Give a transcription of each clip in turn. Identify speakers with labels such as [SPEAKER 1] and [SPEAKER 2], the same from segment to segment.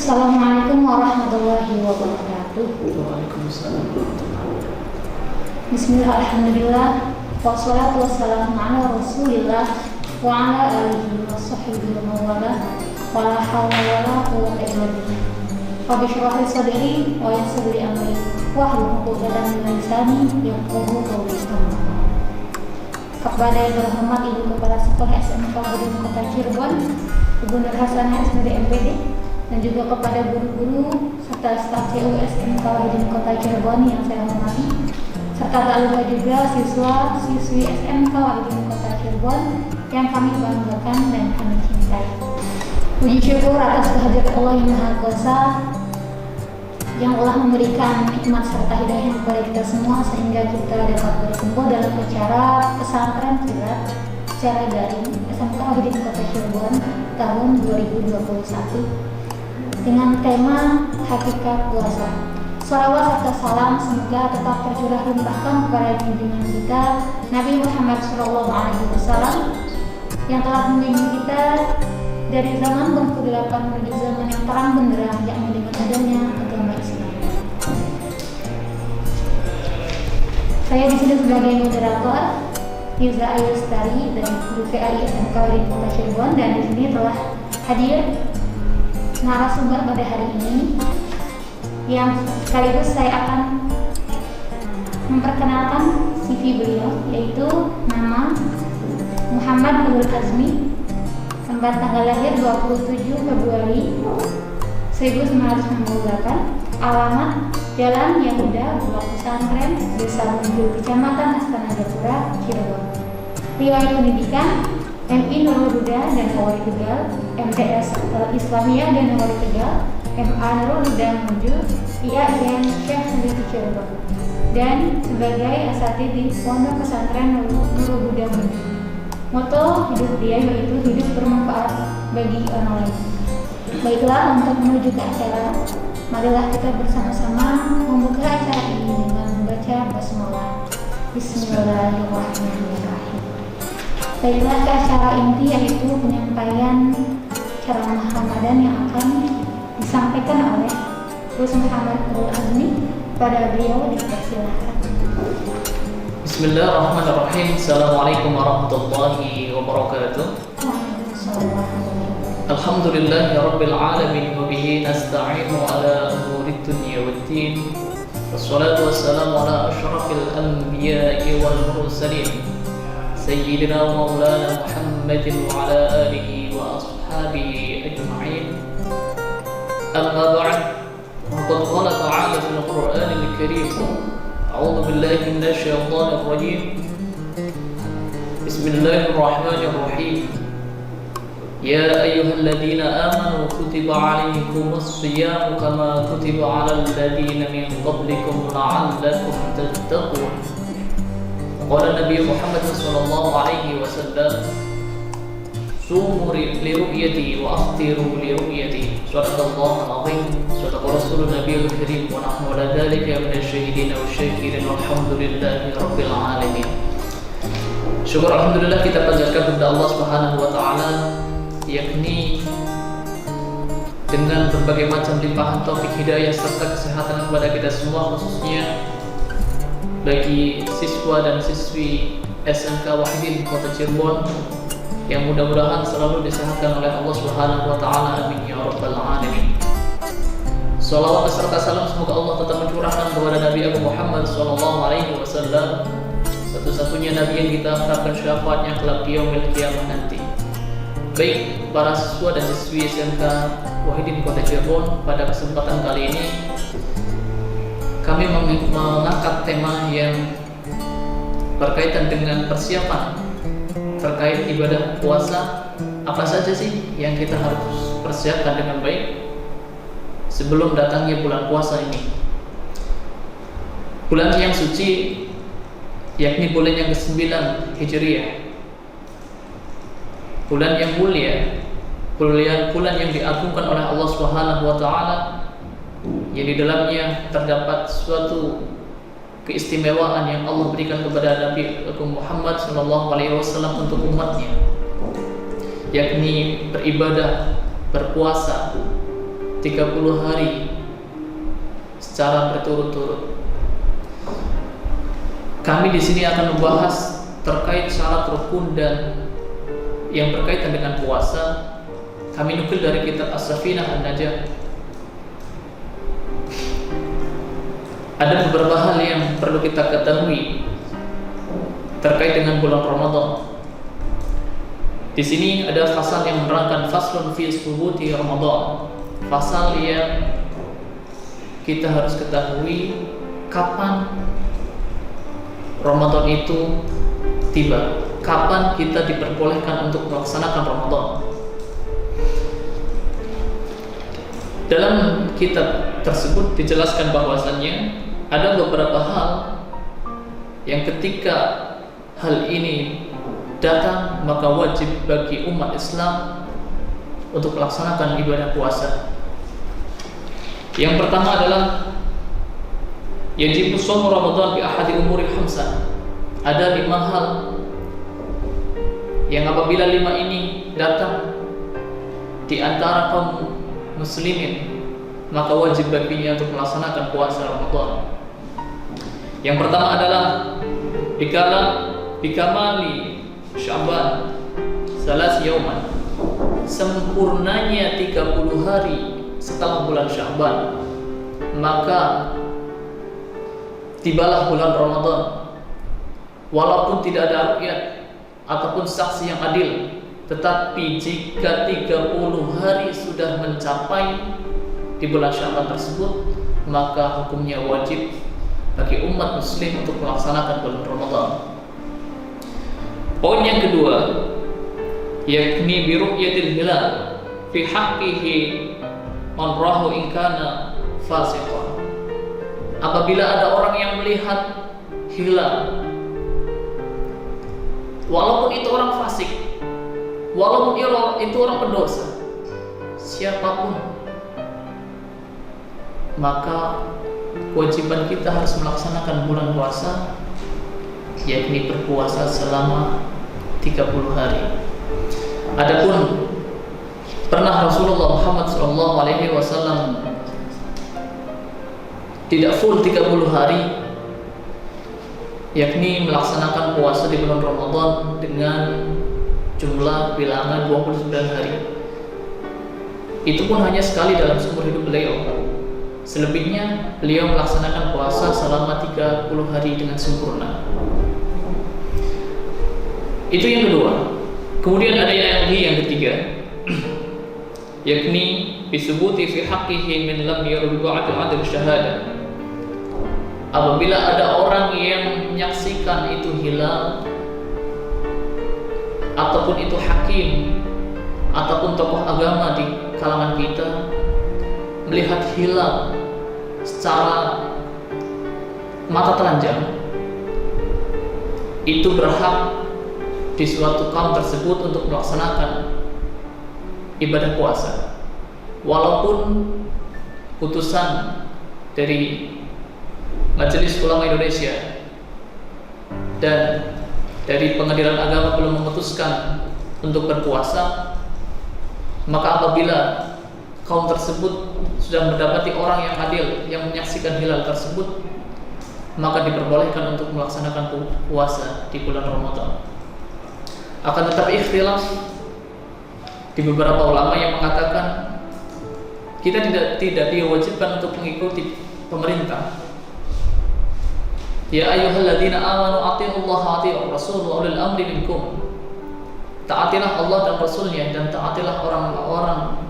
[SPEAKER 1] Assalamualaikum warahmatullahi wabarakatuh.
[SPEAKER 2] Waalaikumsalam.
[SPEAKER 1] Bismillah, alhamdulillah, wassalatu wassalamu ala rasulillah wa ala alihi wa sahbihi wa mawala wa la hawla wa la quwwata illa billah. Rabbi shrah li sadri wa yassir li amri wahlul 'uqdatam min lisani yafqahu qawli. Kepada yang terhormat Ibu Kepala Sekolah SMK Wahidin Kota Cirebon, Ibu Nur Hasanah SPD MPD, dan juga kepada guru-guru serta staf CU SMK Wahidin Kota Cirebon yang saya hormati, serta tak lupa juga siswa-siswi SMK Wahidin Kota Cirebon yang kami banggakan dan kami cintai. Puji syukur atas kehadirat Allah yang Maha Kuasa yang telah memberikan nikmat serta hidayah kepada kita semua sehingga kita dapat berkumpul dalam acara pesantren kilat secara daring SMK Wahidin Kota Cirebon tahun 2021 dengan tema Hakikat Puasa. Shalawat serta salam semoga tetap tercurah limpahkan kepada junjungan kita Nabi Muhammad SAW yang telah membimbing kita dari zaman berkegelapan menuju zaman yang terang benderang, yakni dengan adanya agama Islam. Saya di sini sebagai moderator Yuza Ayustari dari Guru PAI SMK Wahidin Kota Cirebon, dan di sini telah hadir narasumber pada hari ini yang sekaligus saya akan memperkenalkan CV beliau, yaitu nama Muhammad Nurul Azmi, tempat tanggal lahir 27 Februari 1998, alamat Jalan Yahuda, Blok Pesantren, Desa Bunjul, Kecamatan Astana Jayapura, Cirebon. Riwayat pendidikan MI Nurul Huda dan Nawari Tegal, MTS Islamiyah dan Nawari Tegal, MA Nurul Huda Munjul, IAIN Syekh Sendiri Cirebon, dan sebagai asatidz di Pondok Pesantren Nurul Huda Munjul. Moto hidup dia yaitu hidup bermanfaat bagi orang lain. Baiklah, untuk menuju ke acara, marilah kita bersama-sama membuka acara ini dengan membaca basmalah. Bismillahirrahmanirrahim. Baiklah, ke acara inti yaitu penyampaian ceramah Ramadan yang akan disampaikan oleh Gus Muhammad Nurul Azmi. Pada beliau dipersilahkan.
[SPEAKER 2] Bismillahirrahmanirrahim. Assalamualaikum warahmatullahi wabarakatuh. Alhamdulillahi rabbil alamin wa bihi nasta'inu ala umuri dunya waddin. Wassalatu wassalamu ala asyrafil anbiya'i wal mursalin sayyidina wa maulana Muhammadin wa ala alihi wa ashabihi ajma'in. Amma ba'd. Qad qala ta'ala fil Qur'anil Karim. A'udzu billahi minasy syaithanir rajim. Bismillahirrahmanirrahim. Ya ayyuhalladzina amanu kutiba 'alaikumus shiyamu kama kutiba 'alal ladzina min qablikum la'allakum tattaqun. Qala Nabi Muhammad sallallahu alaihi wasallam, sumu li ru'yati wa aftiru li ru'yati. Sadaqallahul azim. Sadaqa Rasulun Nabiyul Karim wa nahnu ala dzalika minasyahidin wa syakirin walhamdulillahi rabbil alamin. Syukur alhamdulillah kita panjatkan kepada Allah Subhanahu wa taala, yakni dengan berbagai macam limpahan taufik hidayah serta kesehatan kepada kita semua, khususnya bagi siswa dan siswi SMK Wahidin Kota Cirebon yang mudah-mudahan selalu disehatkan oleh Allah Subhanahu wa taala, amin ya rabbal alamin. Salawat beserta salam semoga Allah tetap mencurahkan kepada Nabi Abu Muhammad sallallahu alaihi wasallam, satu-satunya nabi yang kita harapkan syafaatnya kelak di yaumil qiyamah nanti. Baik para siswa dan siswi SMK Wahidin Kota Cirebon, pada kesempatan kali ini kami mengangkat tema yang berkaitan dengan persiapan terkait ibadah puasa. Apa saja sih yang kita harus persiapkan dengan baik sebelum datangnya bulan puasa ini, bulan yang suci, yakni bulan yang ke-9 Hijriah, bulan yang mulia, bulan yang diagungkan oleh Allah Subhanahu wa taala, yang di dalamnya terdapat suatu keistimewaan yang Allah berikan kepada Nabi Muhammad SAW untuk umatnya, yakni beribadah, berpuasa 30 hari secara berturut-turut. Kami di sini akan membahas terkait syarat rukun dan yang berkaitan dengan puasa. Kami nukil dari kitab As-Safinah An-Najah. Ada beberapa hal yang perlu kita ketahui terkait dengan bulan Ramadan. Di sini ada fasal yang menerangkan faslun fi subuti Ramadan. Fasal yang kita harus ketahui kapan Ramadan itu tiba, kapan kita diperbolehkan untuk melaksanakan Ramadan. Dalam kitab tersebut dijelaskan bahwasannya ada beberapa hal yang ketika hal ini datang maka wajib bagi umat Islam untuk melaksanakan ibadah puasa. Yang pertama adalah yajibu shaum Ramadan bi ahadi umuri khamsah. Ada 5 hal yang apabila 5 ini datang di antara kaum muslimin maka wajib baginya untuk melaksanakan puasa Ramadan. Yang pertama adalah bikamali Sya'ban salas yauman, sempurnanya 30 hari setelah bulan Sya'ban maka tibalah bulan Ramadan, walaupun tidak ada ru'yat ataupun saksi yang adil. Tetapi jika 30 hari sudah mencapai di bulan Sya'ban tersebut, maka hukumnya wajib bagi umat muslim untuk melaksanakan bulan Ramadan. Poin yang kedua, yakni bi ru'yatil hilal fi haqqihi man rahu in kana fasiqan. Apabila ada orang yang melihat hilal, walaupun itu orang fasik, walaupun itu orang pendosa, siapapun, maka kewajiban kita harus melaksanakan bulan puasa, yakni berpuasa selama 30 hari. Adapun pernah Rasulullah Muhammad SAW tidak full 30 hari, yakni melaksanakan puasa di bulan Ramadan dengan jumlah bilangan 29 hari. Itu pun hanya sekali dalam seumur hidup beliau. Selebihnya beliau melaksanakan puasa selama 30 hari dengan sempurna. Itu yang kedua. Kemudian ada yang ketiga, yakni bisubuti fi haqqihi min lam yarud ba'd syahadah. Apabila ada orang yang menyaksikan itu hilal, ataupun itu hakim, ataupun tokoh agama di kalangan kita melihat hilal secara mata telanjang, itu berhak di suatu kaum tersebut untuk melaksanakan ibadah puasa, walaupun putusan dari Majelis Ulama Indonesia dan dari Pengadilan Agama belum memutuskan untuk berpuasa. Maka apabila kaum tersebut sudah mendapati orang yang adil yang menyaksikan hilal tersebut, maka diperbolehkan untuk melaksanakan puasa di bulan Ramadan. Akan tetapi ikhtilaf di beberapa ulama yang mengatakan kita tidak diwajibkan untuk mengikuti pemerintah. Ya ayyuhalladzina amanu atiiullaha wa atiiur rasul wa ulil amri minkum. Taatilah Allah dan Rasulnya, dan taatilah orang-orang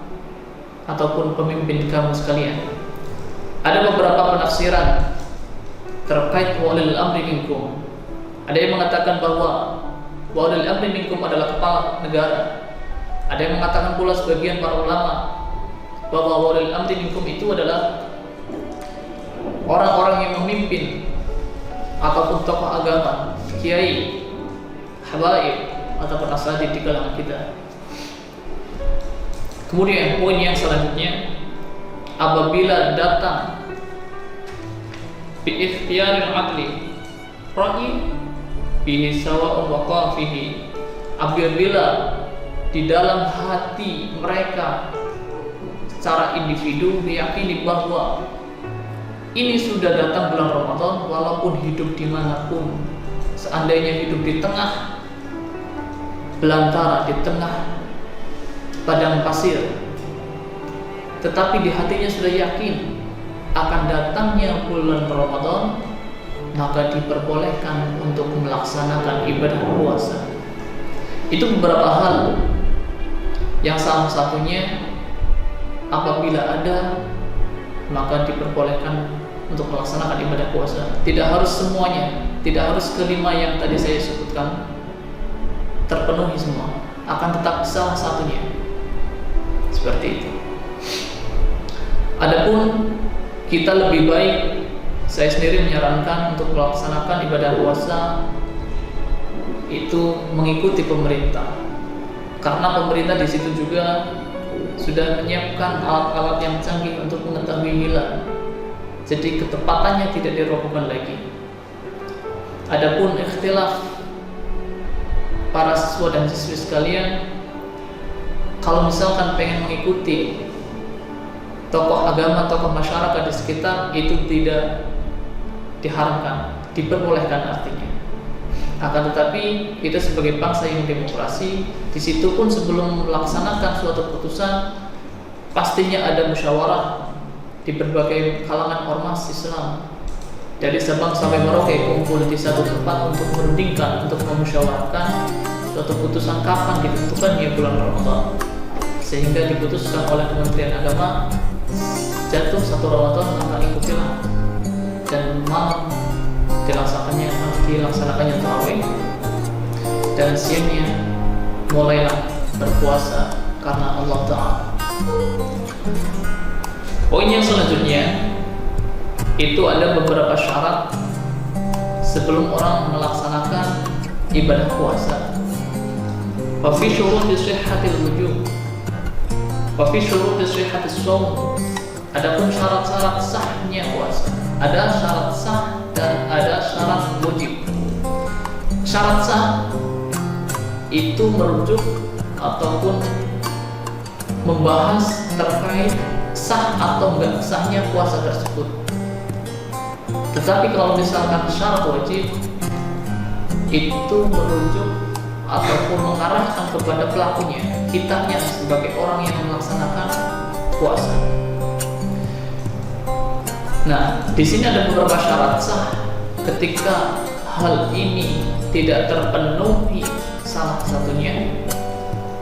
[SPEAKER 2] ataupun pemimpin kamu sekalian. Ada beberapa penafsiran terkait wa ulil amri minkum. Ada yang mengatakan bahwa wa ulil amri minkum adalah kepala negara. Ada yang mengatakan pula sebagian para ulama bahwa wa ulil amri minkum itu adalah orang-orang yang memimpin ataupun tokoh agama, kiai, habaib ataupun asatidz di kalangan kita. Kemudian poin yang selanjutnya, apabila datang bi ikhtiyaril adli ra'i bihi sawa'un waqa fihi, apabila di dalam hati mereka secara individu meyakini bahwa ini sudah datang bulan Ramadan, walaupun hidup dimanapun, seandainya hidup di tengah belantara, di tengah padang pasir, tetapi di hatinya sudah yakin akan datangnya bulan Ramadan, maka diperbolehkan untuk melaksanakan ibadah puasa. Itu beberapa hal yang salah satunya apabila ada, maka diperbolehkan untuk melaksanakan ibadah puasa. Tidak harus semuanya, tidak harus kelima yang tadi saya sebutkan terpenuhi semua, akan tetap salah satunya seperti itu. Adapun kita lebih baik, saya sendiri menyarankan untuk melaksanakan ibadah puasa itu mengikuti pemerintah, karena pemerintah di situ juga sudah menyiapkan alat-alat yang canggih untuk mengetahui hilal. Jadi ketepatannya tidak diragukan lagi. Adapun ikhtilaf para siswa dan siswi sekalian, kalau misalkan pengen mengikuti tokoh agama, tokoh masyarakat di sekitar, itu tidak diharamkan, diperbolehkan artinya. Akan tetapi kita sebagai bangsa yang demokrasi, di situ pun sebelum melaksanakan suatu keputusan pastinya ada musyawarah di berbagai kalangan ormas Islam dari Sabang sampai Merauke kumpul di satu tempat untuk merundingkan, untuk memusyawarahkan suatu keputusan kapan ditentukannya bulan Ramadan, sehingga diputuskan oleh Kementerian Agama jatuh 1 Ramadan maka ikutilah, dan malam dilaksanakannya tarawih, dan siangnya mulailah berpuasa karena Allah Ta'ala. Poin yang selanjutnya itu ada beberapa syarat sebelum orang melaksanakan ibadah puasa. Wa fi syuruti sihhatil wujub, wa fi syuruti sihhatis shaum. Adapun syarat-syarat sahnya puasa, ada syarat sah dan ada syarat wajib. Syarat sah itu merujuk ataupun membahas terkait sah atau enggak sahnya puasa tersebut. Tetapi kalau misalkan syarat wajib, itu merujuk ataupun mengarahkan kepada pelakunya, kitanya sebagai orang yang melaksanakan puasa. Nah, di sini ada beberapa syarat sah. Ketika hal ini tidak terpenuhi salah satunya,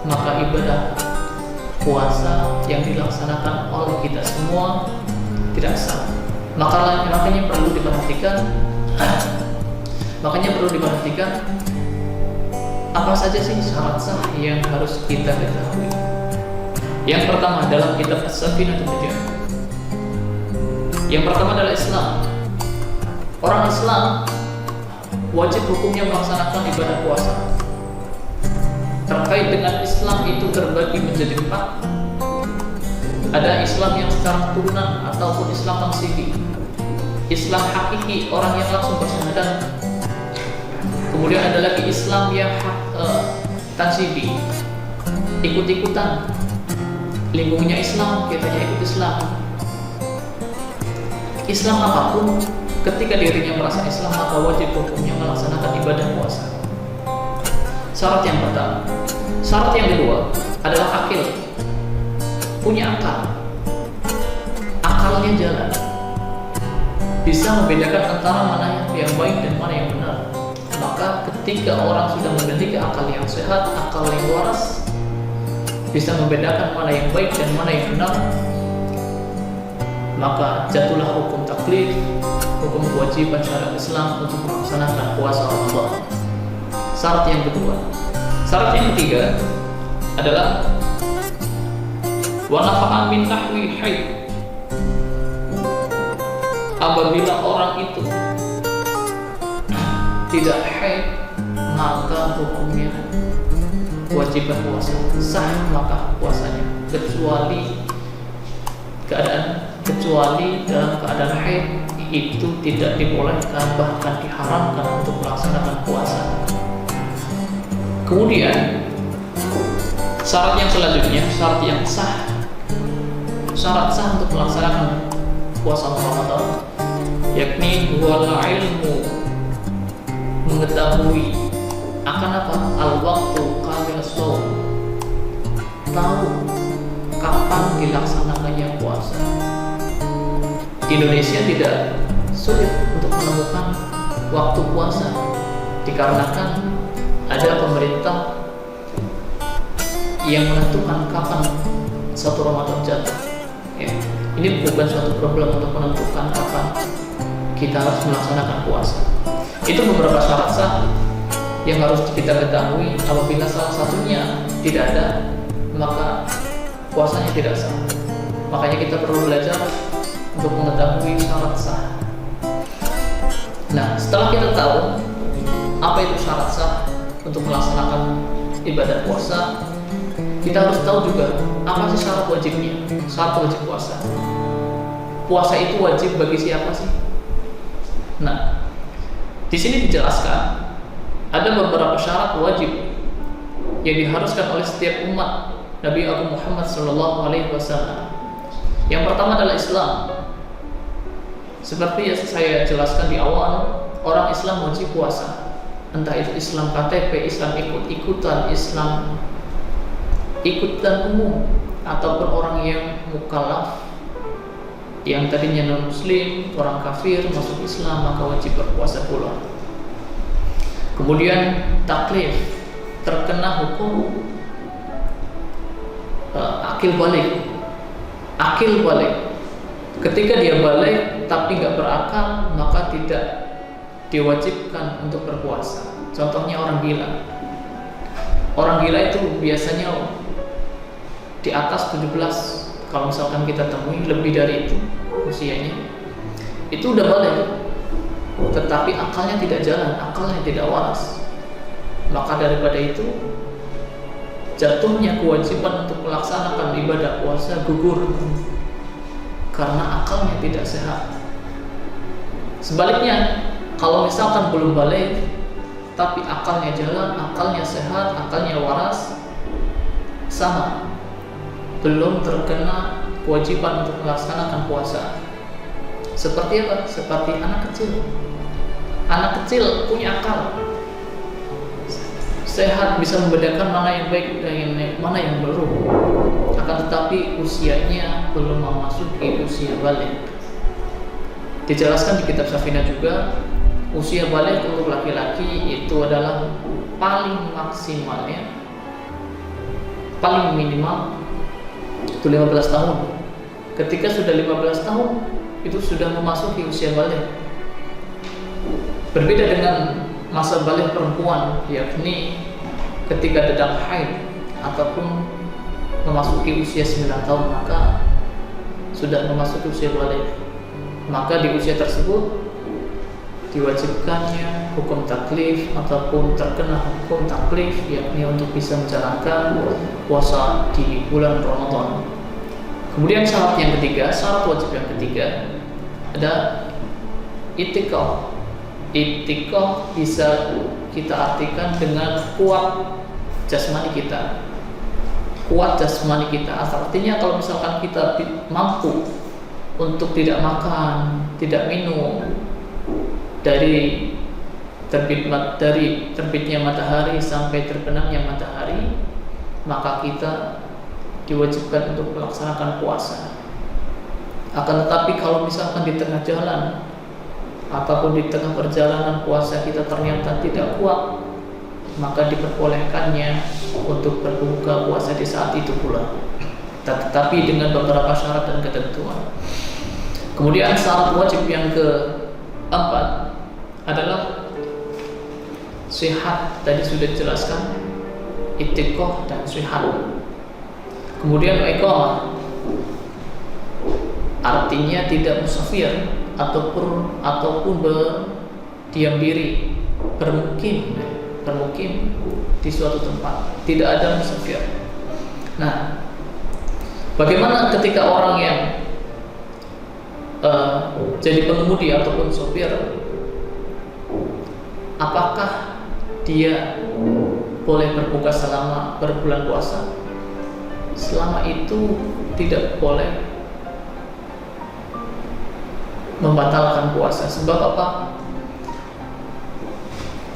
[SPEAKER 2] maka ibadah puasa yang dilaksanakan oleh kita semua tidak sah. Makanya perlu diperhatikan. Makanya perlu diperhatikan apa saja sih syarat sah yang harus kita ketahui. Yang pertama dalam kitab As-Safinatun Najah. Yang pertama adalah Islam. Orang Islam wajib hukumnya melaksanakan ibadah puasa. Terkait dengan Islam itu terbagi menjadi 4. Ada Islam yang secara turunan ataupun Islam tansidi. Islam hakiki, orang yang langsung bersyahadat. Kemudian ada lagi Islam yang tansidi, ikut-ikutan. Lingkungannya Islam, kitanya ikut Islam. Islam apapun, ketika dirinya merasa Islam, maka wajib hukumnya melaksanakan ibadah puasa. Syarat yang pertama. Syarat yang kedua adalah akil, punya akal, akalnya jalan, bisa membedakan antara mana yang baik dan mana yang benar. Maka ketika orang sudah memiliki akal yang sehat, akal yang waras, bisa membedakan mana yang baik dan mana yang benar, maka jatuhlah hukum taklif, hukum kewajiban syariat Islam untuk melaksanakan puasa Ramadan. Syarat yang kedua. Syarat yang ketiga adalah wa nafa'an min nahwi haid. Apabila orang itu tidak haid, maka hukumnya kewajiban puasa sah, maka puasanya kecuali dalam keadaan haid itu tidak dibolehkan, bahkan diharamkan untuk melaksanakan puasa. Kemudian syarat yang selanjutnya, syarat yang sah syarat sah untuk melaksanakan puasa Ramadan, yakni wal ilmu, mengetahui akan apa? Al-waktu kamil shaum, tahu kapan dilaksanakannya puasa. Di Indonesia tidak sulit untuk menemukan waktu puasa dikarenakan ada pemerintah yang menentukan kapan satu Ramadan jatuh. Ya, ini bukan suatu problem untuk menentukan kapan kita harus melaksanakan puasa. Itu beberapa syarat sah yang harus kita ketahui. Apabila salah satunya tidak ada, maka puasanya tidak sah. Makanya kita perlu belajar untuk mengetahui syarat sah. Nah, setelah kita tahu apa itu syarat sah untuk melaksanakan ibadah puasa, kita harus tahu juga apa sih syarat wajibnya. Syarat wajib puasa. Puasa itu wajib bagi siapa sih? Nah, di sini dijelaskan ada beberapa syarat wajib yang diharuskan oleh setiap umat Nabi Agung Muhammad SAW. Yang pertama adalah Islam. Seperti yang saya jelaskan di awal, orang Islam wajib puasa. Entah itu Islam KTP, Islam ikut-ikutan, Islam ikutan umum, ataupun orang yang mukallaf, yang tadinya non-muslim, orang kafir masuk Islam, maka wajib berpuasa pula. Kemudian taklif, terkena hukum akil balik. Akil balik, ketika dia balik tapi nggak berakal, maka tidak diwajibkan untuk berpuasa. Contohnya orang gila. Orang gila itu biasanya di atas 17. Kalau misalkan kita temui lebih dari itu usianya, itu udah balik, tetapi akalnya tidak jalan, akalnya tidak waras. Maka daripada itu, jatuhnya kewajiban untuk melaksanakan ibadah puasa gugur karena akalnya tidak sehat. Sebaliknya, kalau misalkan belum balik tapi akalnya jalan, akalnya sehat, akalnya waras, sama, belum terkena kewajiban untuk melaksanakan puasa. Seperti apa? Seperti anak kecil. Anak kecil punya akal, sehat, bisa membedakan mana yang baik dan mana yang buruk. Akan tetapi usianya belum memasuki usia balik. Dijelaskan di kitab Safinah juga, usia balik untuk laki-laki itu adalah paling maksimalnya, paling minimal itu 15 tahun. Ketika sudah 15 tahun, itu sudah memasuki usia balik. Berbeda dengan masa balik perempuan, yakni ketika sedang haid ataupun memasuki usia 9 tahun, maka sudah memasuki usia balik. Maka di usia tersebut diwajibkannya hukum taklif ataupun terkena hukum taklif, yakni untuk bisa menjalankan puasa di bulan Ramadan. Kemudian syarat yang ketiga, syarat wajib yang ketiga ada itikaf. Itikaf bisa kita artikan dengan kuat jasmani kita. Kuat jasmani kita, artinya kalau misalkan kita mampu untuk tidak makan, tidak minum dari terbitnya matahari sampai terbenamnya matahari, maka kita diwajibkan untuk melaksanakan puasa. Akan tetapi kalau misalkan di tengah jalan ataupun di tengah perjalanan puasa kita ternyata tidak kuat, maka diperbolehkannya untuk berbuka puasa di saat itu pula, tetapi dengan beberapa syarat dan ketentuan. Kemudian syarat wajib yang keempat adalah sihat. Tadi sudah dijelaskan, itikaf dan sihat. Kemudian iqamah, artinya tidak musafir ataupun berdiam diri, bermukim di suatu tempat, tidak ada musafir. Nah, bagaimana ketika orang yang jadi pengemudi ataupun sopir, apakah dia boleh berbuka selama berbulan puasa? Selama itu tidak boleh membatalkan puasa. Sebab apa?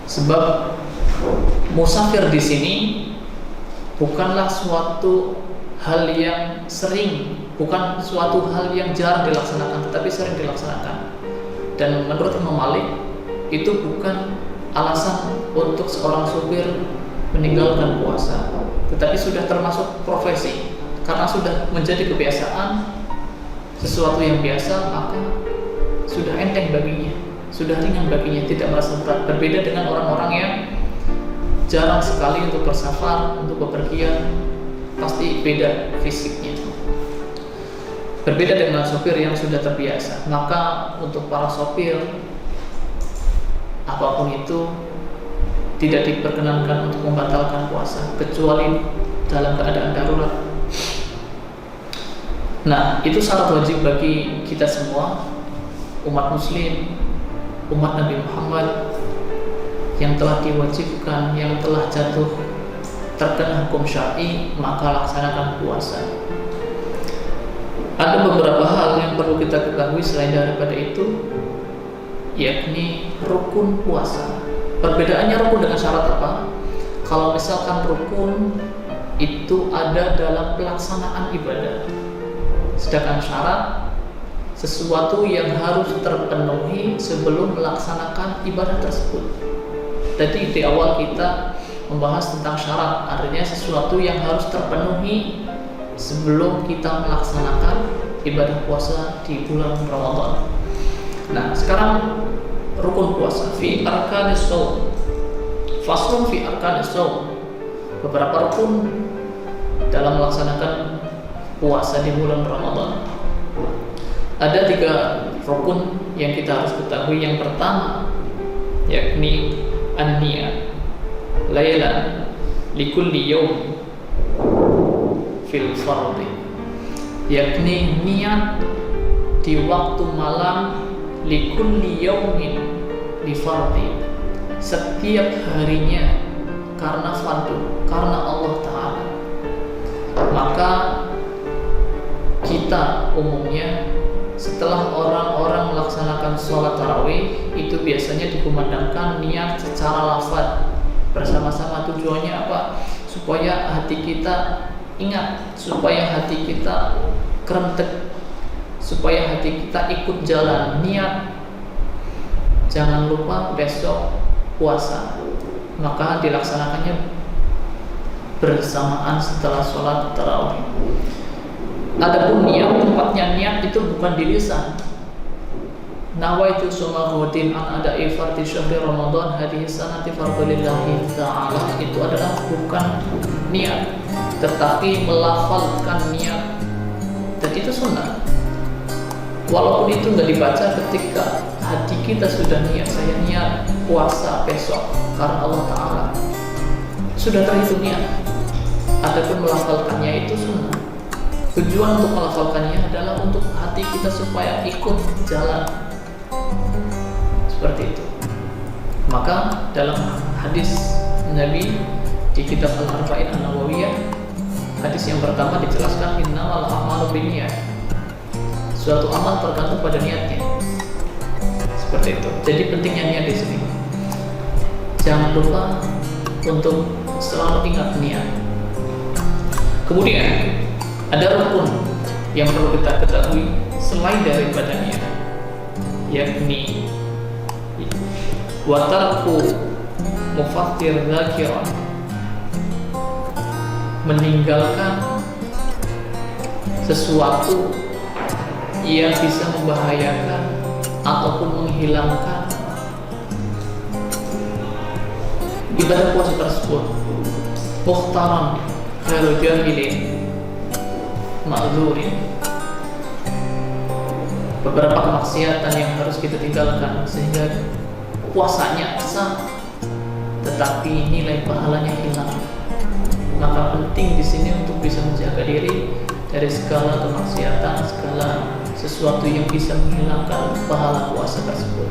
[SPEAKER 2] Sebab musafir di sini bukanlah suatu hal yang sering, bukan suatu hal yang jarang dilaksanakan, tetapi sering dilaksanakan. Dan menurut Imam Malik, itu bukan alasan untuk seorang supir meninggalkan puasa, tetapi sudah termasuk profesi. Karena sudah menjadi kebiasaan, sesuatu yang biasa, maka sudah enteng baginya, sudah ringan baginya, tidak merasa berat. Berbeda dengan orang-orang yang jarang sekali untuk bersafar, untuk bepergian, pasti beda fisiknya. Berbeda dengan sopir yang sudah terbiasa. Maka untuk para sopir, apapun itu tidak diperkenankan untuk membatalkan puasa, kecuali dalam keadaan darurat. Nah, itu syarat wajib bagi kita semua, umat muslim, umat Nabi Muhammad, yang telah diwajibkan, yang telah jatuh terkena hukum syar'i, maka laksanakan puasa. Ada beberapa hal yang perlu kita ketahui selain daripada itu, yakni rukun puasa. Perbedaannya rukun dengan syarat apa? Kalau misalkan rukun itu ada dalam pelaksanaan ibadah, sedangkan syarat sesuatu yang harus terpenuhi sebelum melaksanakan ibadah tersebut. Tadi di awal kita membahas tentang syarat, artinya sesuatu yang harus terpenuhi sebelum kita melaksanakan ibadah puasa di bulan Ramadan. Nah, sekarang rukun puasa. Fi arkanis shaum. Faslun fi arkanis shaum. Beberapa rukun dalam melaksanakan puasa di bulan Ramadan. Ada 3 rukun yang kita harus ketahui. Yang pertama yakni an-niyah. Lailan likulli yawm fil fardhi, yakni niat di waktu malam, likulli yawmin li fardhi, setiap harinya karena fardu, karena Allah Ta'ala. Maka kita umumnya setelah orang-orang melaksanakan sholat tarawih, itu biasanya dikumandangkan niat secara lafaz bersama-sama. Tujuannya apa? Supaya hati kita ingat, supaya hati kita kerentek, supaya hati kita ikut jalan. Niat, jangan lupa besok puasa, maka dilaksanakannya bersamaan setelah sholat tarawih. Adapun niat, tempatnya niat itu bukan di lisan. Nawaitu suma ghadin an ada'i fardhi syahri Ramadan hadhihi sanati fardhillahi ta'ala. Itu adalah bukan niat, tetapi melafalkan niat, dan itu sunnah. Walaupun itu nggak dibaca, ketika hati kita sudah niat, saya niat puasa besok karena Allah Ta'ala, sudah terhitung niat. Adapun melafalkannya itu sunnah. Tujuan untuk melafalkannya adalah untuk hati kita supaya ikut jalan, seperti itu. Maka dalam hadis Nabi di kitab Al-Arba'in An-Nawawiyah, hadis yang pertama dijelaskan innamal a'malu binniyat. Suatu amal tergantung pada niatnya. Seperti itu. Jadi pentingnya niat di sini. Jangan lupa untuk selalu ingat niat. Kemudian ada rukun yang perlu kita ketahui selain daripada niat, yakni wa tarku mufattir dzakiran, meninggalkan sesuatu yang bisa membahayakan ataupun menghilangkan ibadah puasa tersebut. Mukhtaran khairu jahilin ma'dzurin. Beberapa kemaksiatan yang harus kita tinggalkan sehingga puasanya sah, tetapi nilai pahalanya hilang. Maka penting di sini untuk bisa menjaga diri dari segala kemaksiatan, segala sesuatu yang bisa menghilangkan pahala puasa tersebut.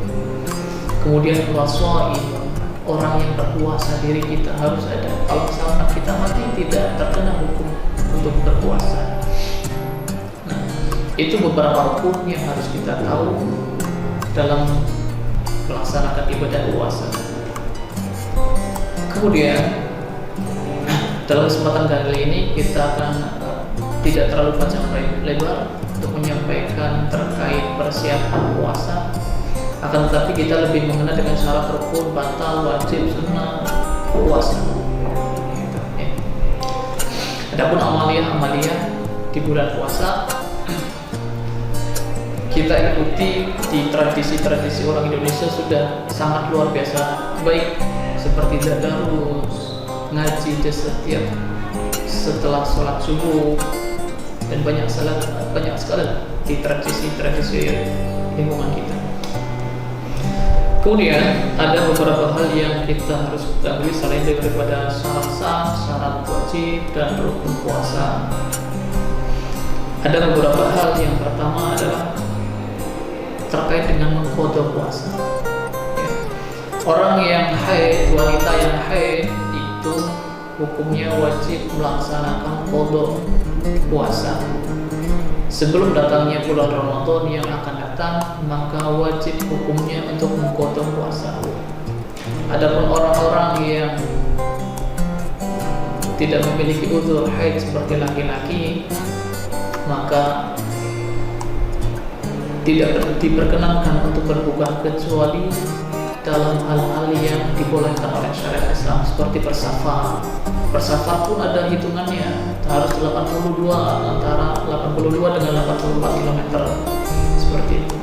[SPEAKER 2] Kemudian waswaim, orang yang berpuasa, diri kita harus ada. Kalau misalkan kita mati tidak terkena hukum untuk berpuasa. Nah, itu beberapa rukun yang harus kita tahu dalam melaksanakan ibadah puasa. Kemudian dalam kesempatan kali ini kita akan tidak terlalu panjang lebar untuk menyampaikan terkait persiapan puasa. Akan tetapi kita lebih mengenal dengan syarat rukun, batal, wajib, sunnah puasa. Adapun amalia-amalia di bulan puasa, kita ikuti di tradisi-tradisi orang Indonesia sudah sangat luar biasa baik, seperti tadarus, ngaji setelah sholat subuh, dan banyak sekali di tradisi-tradisi lingkungan kita. Kemudian ada beberapa hal yang kita harus ketahui selain daripada syarat sah, syarat wajib, dan rukun puasa. Ada beberapa hal. Yang pertama adalah terkait dengan mengqadha puasa. Orang yang haid, wanita yang haid itu hukumnya wajib melaksanakan qadha puasa. Sebelum datangnya bulan Ramadan yang akan datang, maka wajib hukumnya untuk mengqadha puasa. Adapun orang-orang yang tidak memiliki uzur haid seperti laki-laki, maka tidak diperkenankan untuk berbuka kecuali dalam hal-hal yang dibolehkan oleh syariat Islam, seperti bersafar. Bersafar pun ada hitungannya, harus 82, antara 82 dengan 84 km, seperti itu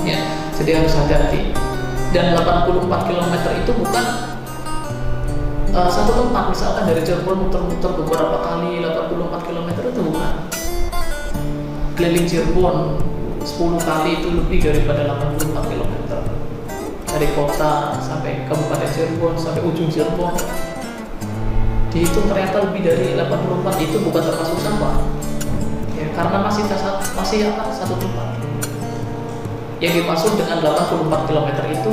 [SPEAKER 2] ya. Jadi harus hati-hati. Dan 84 km itu bukan satu tempat. Misalkan dari Cirebon muter-muter beberapa kali 84 km itu bukan. Keliling Cirebon 10 kali itu lebih daripada 84 km. Dari kota sampai Kabupaten Cirebon, sampai ujung Cirebon, dihitung ternyata lebih dari 84. Itu bukan termasuk sampah ya, karena masih satu tempat. Yang dimaksud dengan 84 km itu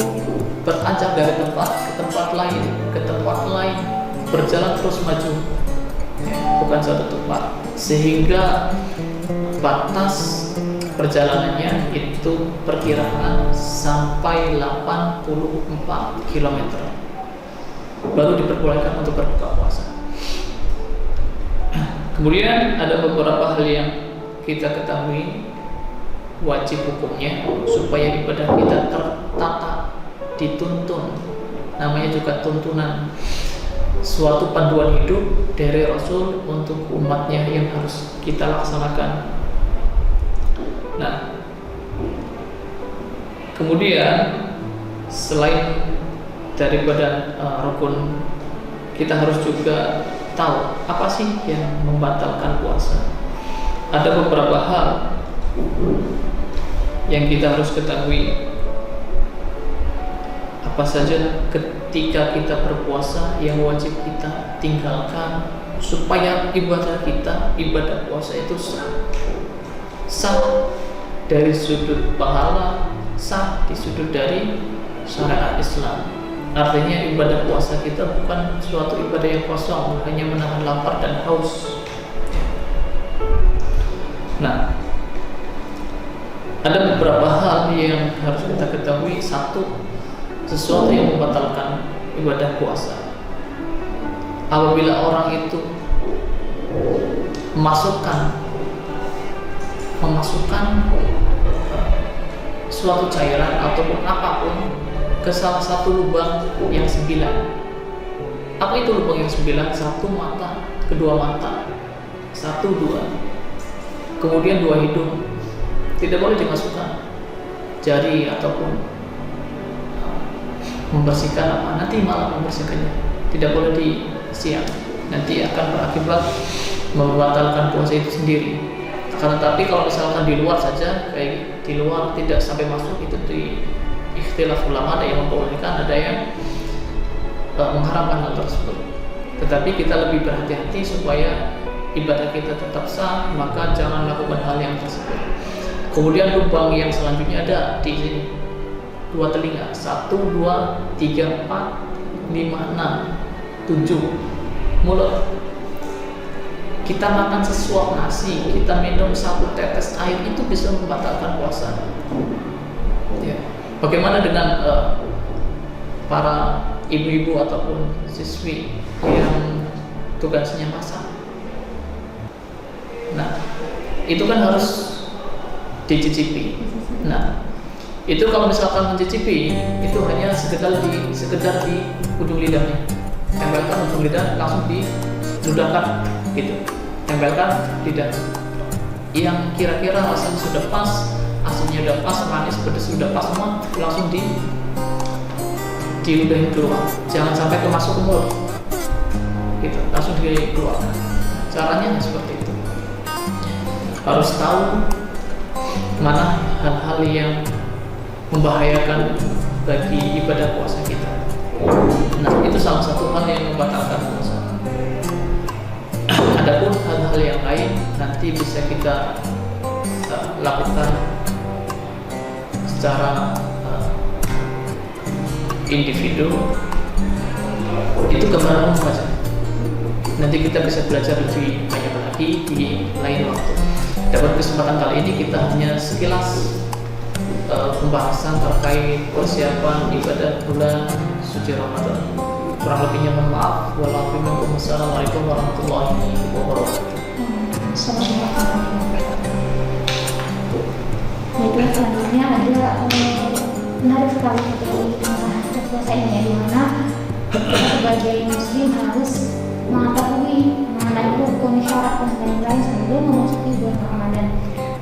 [SPEAKER 2] beranjak dari tempat ke tempat lain, berjalan terus maju ya, bukan satu tempat, sehingga batas perjalanannya itu perkiraan sampai 84 km baru diperbolehkan untuk berbuka puasa. Kemudian ada beberapa hal yang kita ketahui wajib hukumnya supaya ibadah kita tertata, dituntun, namanya juga tuntunan, suatu panduan hidup dari Rasul untuk umatnya yang harus kita laksanakan. Nah, kemudian selain daripada rukun, kita harus juga tahu apa sih yang membatalkan puasa. Ada beberapa hal yang kita harus ketahui. Apa saja ketika kita berpuasa yang wajib kita tinggalkan supaya ibadah puasa itu sah dari sudut pahala, sah di sudut dari syariat Islam. Artinya ibadah puasa kita bukan suatu ibadah yang kosong, hanya menahan lapar dan haus. Nah, ada beberapa hal yang harus kita ketahui. Satu, sesuatu yang membatalkan ibadah puasa apabila orang itu memasukkan suatu cairan ataupun apapun ke salah satu lubang yang 9. Apa itu lubang yang 9? Satu mata, kedua mata, 1, 2, kemudian 2 hidung. Tidak boleh dimasukkan jari ataupun membersihkan nanti malah membersihkannya. Tidak boleh disiap, nanti akan berakibat membatalkan puasa itu sendiri. Karena tapi kalau misalkan di luar saja, kayak di luar tidak sampai masuk, itu di ikhtilaf ulama, ada yang membolehkan, ada yang mengharamkan hal tersebut. Tetapi kita lebih berhati-hati supaya ibadah kita tetap sah, maka jangan lakukan hal yang tersebut. Kemudian lubang yang selanjutnya ada di sini, 2 telinga, 1, 2, 3, 4, 5, 6, 7 mulut. Kita makan sesuap nasi, kita minum 1 tetes air, itu bisa membatalkan puasa ya. Bagaimana dengan para ibu-ibu ataupun siswi yang tugasnya masak? Nah, itu kan harus dicicipi. Nah, itu kalau misalkan mencicipi itu hanya sekedar di ujung lidahnya, tempelkan ujung lidah, langsung diludahkan gitu, tempelkan lidah yang kira-kira rasanya sudah pas, asamnya udah pas, manis, pedas sudah pas semua, langsung diludahin keluar, jangan sampai masuk ke mulut gitu, langsung dikeluarkan. Caranya seperti itu. Harus tahu mana hal-hal yang membahayakan bagi ibadah puasa kita. Nah, itu salah satu hal yang membatalkan puasa. Adapun hal-hal yang lain nanti bisa kita lakukan secara individu, itu gambaran saja. Nanti kita bisa belajar lebih banyak lagi di lain waktu. Dapat kesempatan kali ini kita hanya sekilas pembahasan terkait persiapan ibadah bulan suci Ramadan. Kurang lebihnya mohon maaf. Wassalamualaikum warahmatullahi wabarakatuh.
[SPEAKER 1] Baiklah, selanjutnya ada menarik sekali dari puasa ini ya, di mana kita sebagai muslim harus mengetahui mengenai rukun, syarat dan lain-lain sebelum memasuki bulan Ramadan.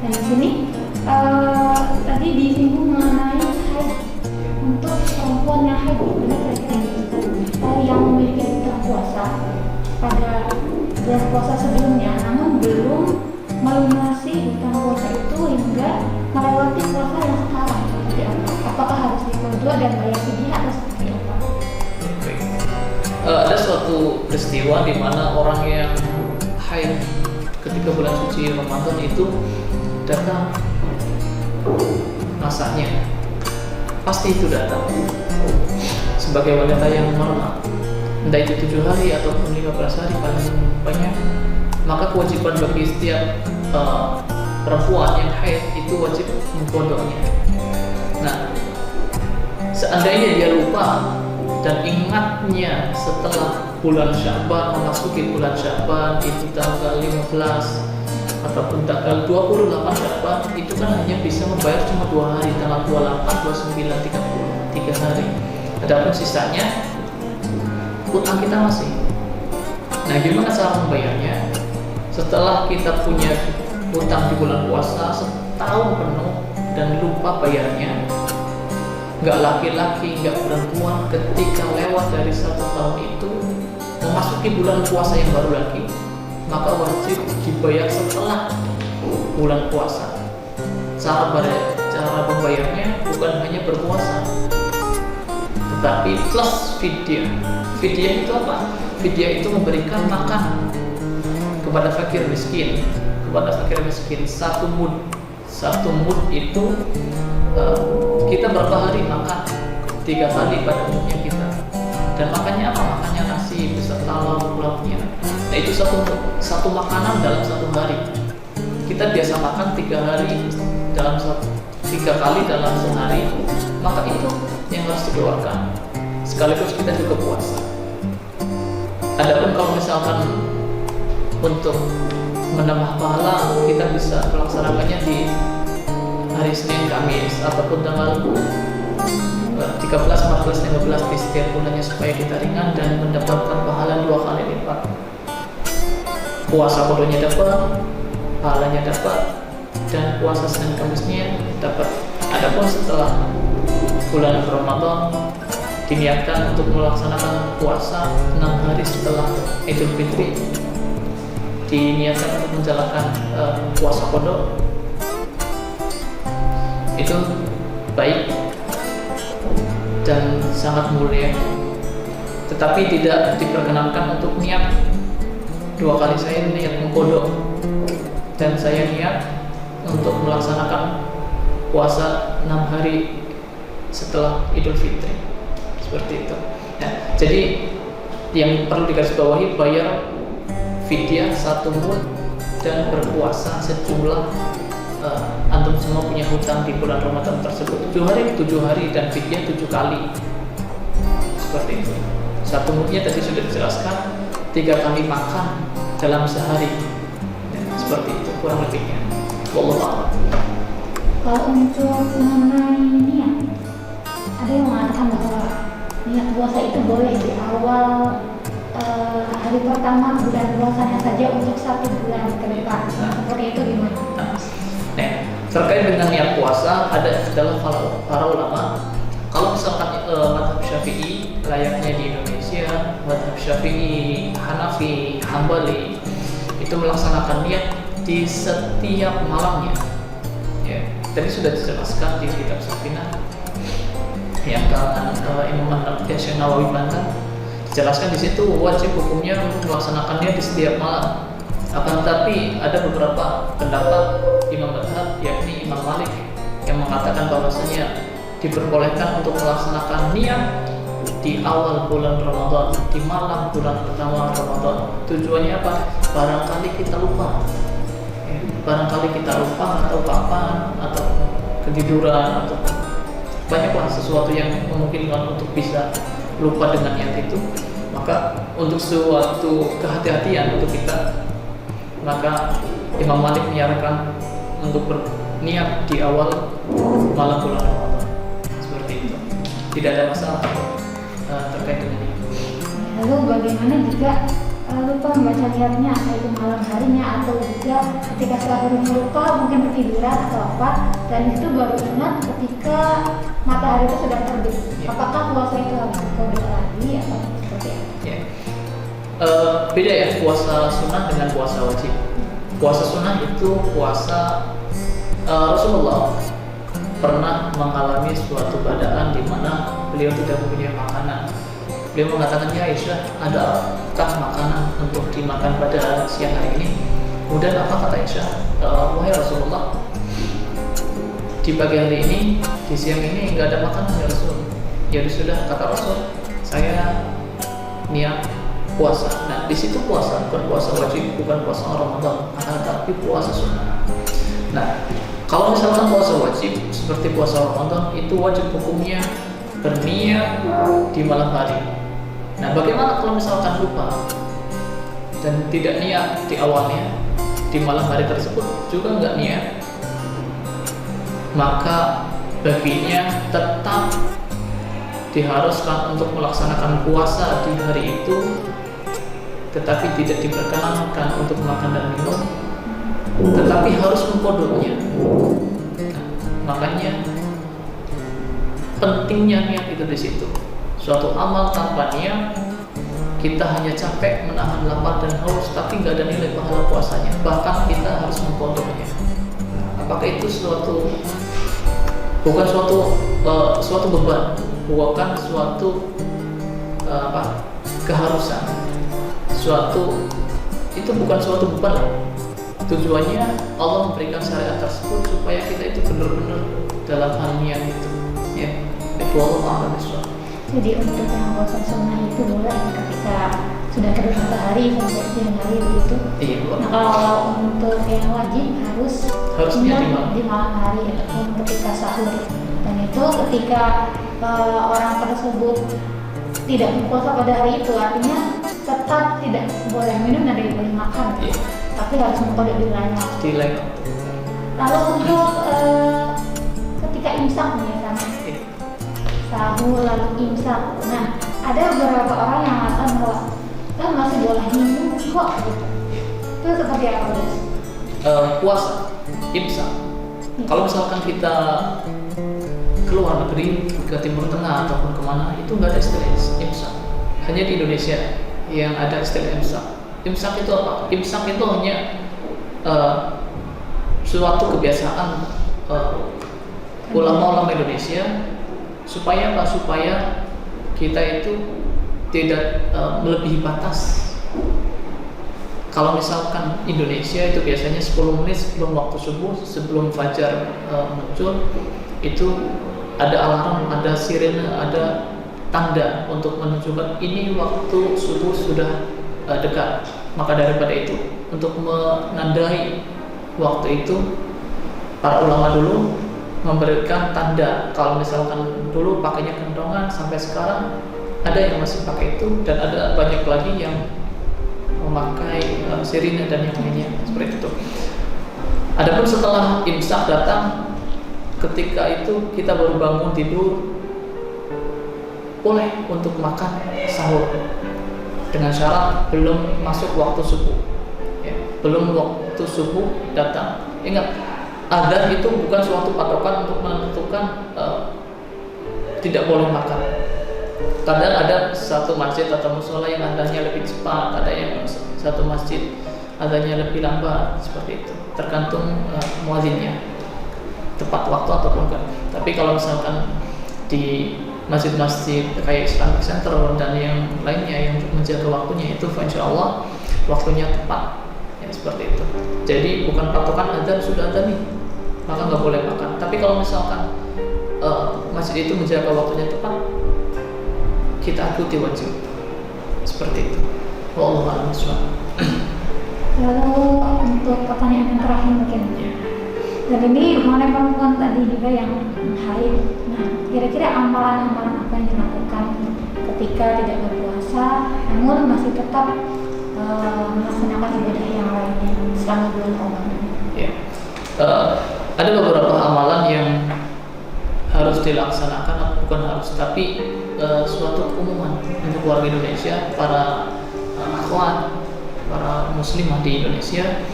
[SPEAKER 1] Dan di sini tadi disinggung mengenai haid untuk perempuan yang haid, yang memiliki hutang puasa pada bulan puasa sebelumnya, namun belum melunasi hutang puasa itu hingga melewati puasa yang sekarang. Seperti apa? Apakah harus diqadha dan bayar fidyah atau seperti apa?
[SPEAKER 2] Ada suatu peristiwa di mana orang yang haid ketika bulan suci Ramadan itu datang masanya, pasti itu datang sebagai wanita yang normal, entah itu 7 hari ataupun 15 hari paling banyak. Maka kewajiban bagi setiap perempuan yang haid itu wajib mengqadhanya. Nah, seandainya dia lupa dan ingatnya setelah bulan Sya'ban, memasuki bulan Sya'ban itu tanggal 15 ataupun tanggal 28 Sya'ban, itu kan hanya bisa membayar cuma 2 hari, tanggal 28, 29, 30, 3 hari. Adapun sisanya utang kita masih. Nah, gimana cara membayarnya? Setelah kita punya utang di bulan puasa setahun penuh dan lupa bayarnya, nggak laki-laki, nggak perempuan, ketika lewat dari 1 tahun itu memasuki bulan puasa yang baru lagi, maka wajib dibayar setelah bulan puasa. Cara membayarnya bukan hanya berpuasa, tetapi plus fidyah. Fidyah itu apa? Fidyah itu memberikan makan kepada fakir miskin. Satu mud itu kita berapa hari makan? 3 kali pada umumnya kita. Dan makannya apa? Makannya nasi beserta lauknya. Nah, itu satu makanan dalam 1 hari. Kita biasa makan 3 kali dalam sehari, maka itu yang harus dikeluarkan. Sekaligus kita juga puasa. Adapun kalau misalkan untuk menambah pahala, kita bisa melaksanakannya di hari Senin, Kamis ataupun tanggal 13, 14, 15 di setiap bulannya, supaya kita ringan dan mendapatkan pahala 2 kali lipat. Puasa qadhanya dapat, pahalanya dapat, dan puasa Senin Kamisnya dapat. Adapun setelah bulan Ramadan diniatkan untuk melaksanakan puasa 6 hari setelah Idul Fitri, diniatkan untuk menjalankan puasa qadha, itu baik dan sangat mulia, tetapi tidak diperkenankan untuk niat 2 kali. Saya niat mengqadha dan saya niat untuk melaksanakan puasa 6 hari setelah Idul Fitri, seperti itu. Nah, jadi yang perlu digarisbawahi, bayar fidyah 1 mud dan berpuasa sejumlah antum semua punya hutang di bulan Ramadan tersebut 7 hari dan fidyah 7 kali. Seperti itu. Satu mudnya tadi sudah dijelaskan, 3 kali makan dalam sehari. Ya, seperti itu kurang lebihnya. Wallahu a'lam.
[SPEAKER 1] Kalau untuk mengenai niat, ada yang mengatakan bahwa niat puasa itu boleh di awal hari pertama bulan puasanya saja untuk 1 bulan ke depan. Seperti itu gimana?
[SPEAKER 2] Nah, terkait dengan niat puasa ada istilah para ulama. Kalau misalkan mazhab Syafi'i layaknya di Indonesia, mazhab Syafi'i, Hanafi, Hambali itu melaksanakan niat di setiap malamnya. Ya, tadi sudah dijelaskan di kitab Safinah yang kalangan Imam Nawawi Banten. Dijelaskan di situ wajib hukumnya untuk melaksanakannya di setiap malam. Akan tetapi ada beberapa pendapat imam mazhab yakni Imam Malik yang mengatakan bahwasanya diperbolehkan untuk melaksanakan niat di awal bulan Ramadan, di malam bulan pertama Ramadan. Tujuannya apa? Barangkali kita lupa, barangkali kita lupa atau kapan atau ketiduran atau banyaklah sesuatu yang memungkinkan untuk bisa lupa dengan niat itu. Maka untuk suatu kehati-hatian untuk kita, maka Imam Malik menyarankan untuk berniat di awal malam bulan Ramadan. Seperti itu. Tidak ada masalah terkait dengan itu.
[SPEAKER 1] Lalu bagaimana jika lupa membaca niatnya, yaitu malam harinya atau juga ketika sahurnya lupa, mungkin ketiduran atau apa, dan itu baru ingat ketika matahari itu sudah terbit. Apakah puasa itu harus dikodok lagi atau seperti apa?
[SPEAKER 2] Ya. Beda ya puasa sunnah dengan puasa wajib. Puasa sunnah itu puasa Rasulullah pernah mengalami suatu keadaan di mana beliau tidak mempunyai makanan. Beliau mengatakan, ya Aisyah, adakah makanan untuk dimakan pada siang hari ini? Kemudian apa kata Aisyah? Wahai Rasulullah, di pagi hari ini, di siang ini nggak ada makanan ya Rasul. Ya sudah, kata Rasul, saya niat puasa. Nah, di situ puasa bukan puasa wajib, bukan puasa Ramadan, tapi puasa sunnah. Nah, kalau misalkan puasa wajib seperti puasa Ramadan itu wajib hukumnya berniat di malam hari. Nah, bagaimana kalau misalkan lupa dan tidak niat di awalnya, di malam hari tersebut juga nggak niat, maka baginya tetap diharuskan untuk melaksanakan puasa di hari itu, tetapi tidak diperkenankan untuk makan dan minum, tetapi harus mengkodoknya. Nah, makanya pentingnya niat itu di situ. Suatu amal tanpa niat, kita hanya capek menahan lapar dan haus, tapi nggak ada nilai pahala puasanya. Bahkan kita harus mengkodoknya. Apakah itu bukan suatu beban, bukan suatu keharusan, itu bukan suatu beban. Tujuannya Allah memberikan syariat tersebut supaya kita itu benar-benar dalam hal niat itu. Ya, itu Allah Taala.
[SPEAKER 1] Jadi untuk yang puasa sunnah itu boleh ketika sudah terus hari sampai siang hari begitu.
[SPEAKER 2] Iya,
[SPEAKER 1] nah, kalau untuk yang wajib harusnya di malam hari ataupun ketika sahur. Dan itu ketika orang tersebut tidak berpuasa pada hari itu, artinya tetap tidak boleh minum dan tidak boleh makan.
[SPEAKER 2] Iya.
[SPEAKER 1] Tapi harus mengkodok di lain waktu. Lalu untuk ketika imsak misalnya, sahur lalu imsak. Nah, ada beberapa orang yang mengatakan bahwa kan masih boleh minum kok gitu. Itu seperti apa, Bos?
[SPEAKER 2] Puasa, imsak. Kalau misalkan kita keluar negeri, ke Timur Tengah ataupun kemana, itu nggak ada istilah imsak. Hanya di Indonesia yang ada istilah imsak. Imsak itu apa? Imsak itu hanya suatu kebiasaan ulama-ulama Indonesia supaya apa? Supaya kita itu tidak melebihi batas. Kalau misalkan Indonesia itu biasanya 10 menit sebelum waktu subuh, sebelum fajar muncul, itu ada alarm, ada sirene, ada tanda untuk menunjukkan ini waktu subuh sudah dekat. Maka daripada itu, untuk menandai waktu itu, para ulama dulu memberikan tanda kalau misalkan dulu pakainya kentongan, sampai sekarang ada yang masih pakai itu, dan ada banyak lagi yang memakai sirine dan yang lainnya seperti itu. Adapun setelah imsak datang, ketika itu kita baru bangun tidur, boleh untuk makan sahur dengan syarat belum masuk waktu subuh, ya, belum waktu subuh datang. Ingat, adzan itu bukan suatu patokan untuk menentukan tidak boleh makan. Kadang ada satu masjid atau musola yang adzannya lebih cepat, ada yang satu masjid adzannya lebih lambat, seperti itu. Tergantung muadzinnya, tepat waktu ataupun enggak. Tapi kalau misalkan di masjid-masjid kayak Islamic Center dan yang lainnya yang menjaga waktunya, itu insya Allah waktunya tepat, ya, seperti itu. Jadi bukan patokan adzan sudah adzan nih maka nggak boleh makan. Tapi kalau misalkan masjid itu menjaga waktunya tepat, kita ikuti wajib, seperti itu. Wallahu a'lam bishawab.
[SPEAKER 1] Lalu untuk pertanyaan yang terakhir mungkin, dan ini mengenai perempuan tadi juga yang haid. Nah, kira-kira amalan-amalan apa yang dilakukan ketika tidak berpuasa namun masih tetap melaksanakan ibadah yang lainnya selama bulan Ramadan?
[SPEAKER 2] Ya. Ada beberapa amalan yang harus dilaksanakan, bukan harus, tapi suatu keumuman untuk warga Indonesia, para akhwat, para muslimah di Indonesia,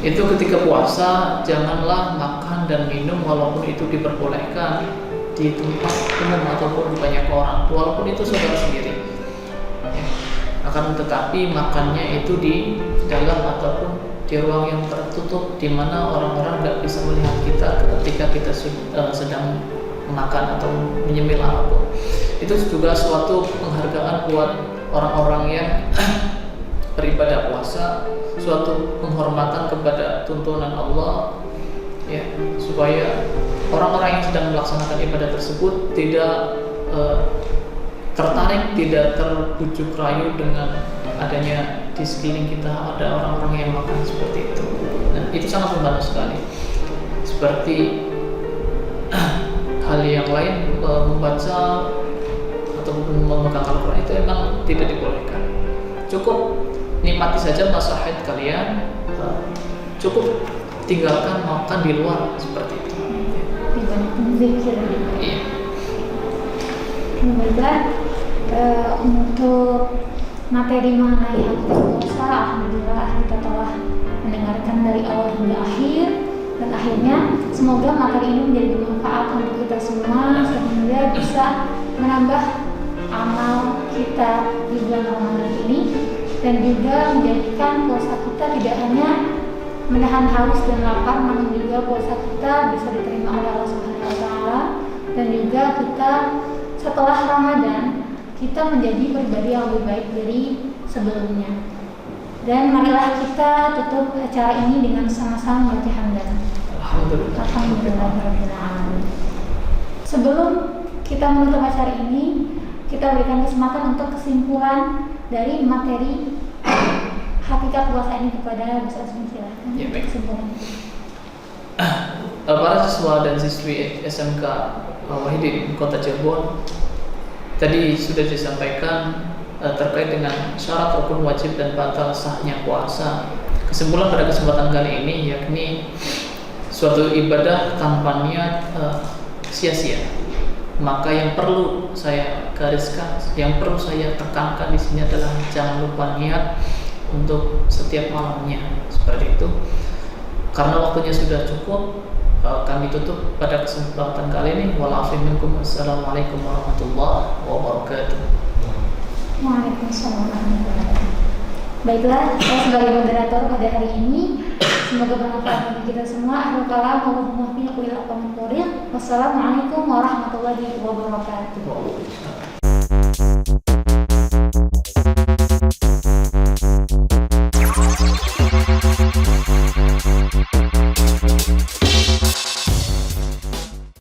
[SPEAKER 2] itu ketika puasa janganlah makan dan minum walaupun itu diperbolehkan di tempat umum ataupun banyak orang, walaupun itu saudara sendiri, ya. Akan tetapi makannya itu di dalam ataupun di ruang yang tertutup, di mana orang-orang nggak bisa melihat kita ketika kita sedang makan atau menyemil apapun. Itu juga suatu penghargaan buat orang-orang yang beribadah puasa, suatu penghormatan kepada tuntunan Allah, ya, supaya orang-orang yang sedang melaksanakan ibadah tersebut tidak tertarik, tidak terbujuk rayu dengan adanya di sekeliling kita ada orang-orang yang makan seperti itu. Dan itu sangat membantu sekali. Seperti hal yang lain, membaca atau memegang Al-Quran itu memang tidak dibolehkan. Cukup nikmati saja masa haid kalian, cukup tinggalkan makan di luar, seperti itu.
[SPEAKER 1] Dibanding zikir.
[SPEAKER 2] Iya.
[SPEAKER 1] Semoga untuk materi mengenai hakikat puasa, alhamdulillah kita telah mendengarkan dari awal hingga akhir, dan akhirnya semoga materi ini menjadi bermanfaat untuk kita semua sehingga bisa menambah amal kita di bulan Ramadan ini, dan juga menjadikan puasa kita tidak hanya menahan haus dan lapar, namun juga puasa kita bisa diterima oleh Allah Subhanahu wa taala, dan juga kita setelah Ramadan kita menjadi pribadi yang lebih baik dari sebelumnya. Dan marilah kita tutup acara ini dengan sama-sama membaca hamdalah. Alhamdulillah. Sebelum kita menutup acara ini, kita berikan kesempatan untuk kesimpulan dari materi hakikat puasa ini kepada Gus Azmi. Silakan.
[SPEAKER 2] Ya, baik.
[SPEAKER 1] Kesimpulan.
[SPEAKER 2] Para siswa dan siswi SMK Wahidin Kota Cirebon, tadi sudah disampaikan terkait dengan syarat rukun wajib dan batal sahnya puasa. Kesimpulan pada kesempatan kali ini yakni suatu ibadah tanpa niat sia-sia. Maka yang perlu saya gariskan, yang perlu saya tekankan di sini adalah jangan lupa niat untuk setiap malamnya, seperti itu. Karena waktunya sudah cukup, kami tutup pada kesempatan kali ini. Wassalamualaikum warahmatullahi wabarakatuh.
[SPEAKER 1] Waalaikumsalam warahmatullahi wabarakatuh. Baiklah, saya sebagai moderator pada hari ini, semoga bermanfaat bagi kita semua. Akhirul kalam, wassalamualaikum warahmatullahi wabarakatuh.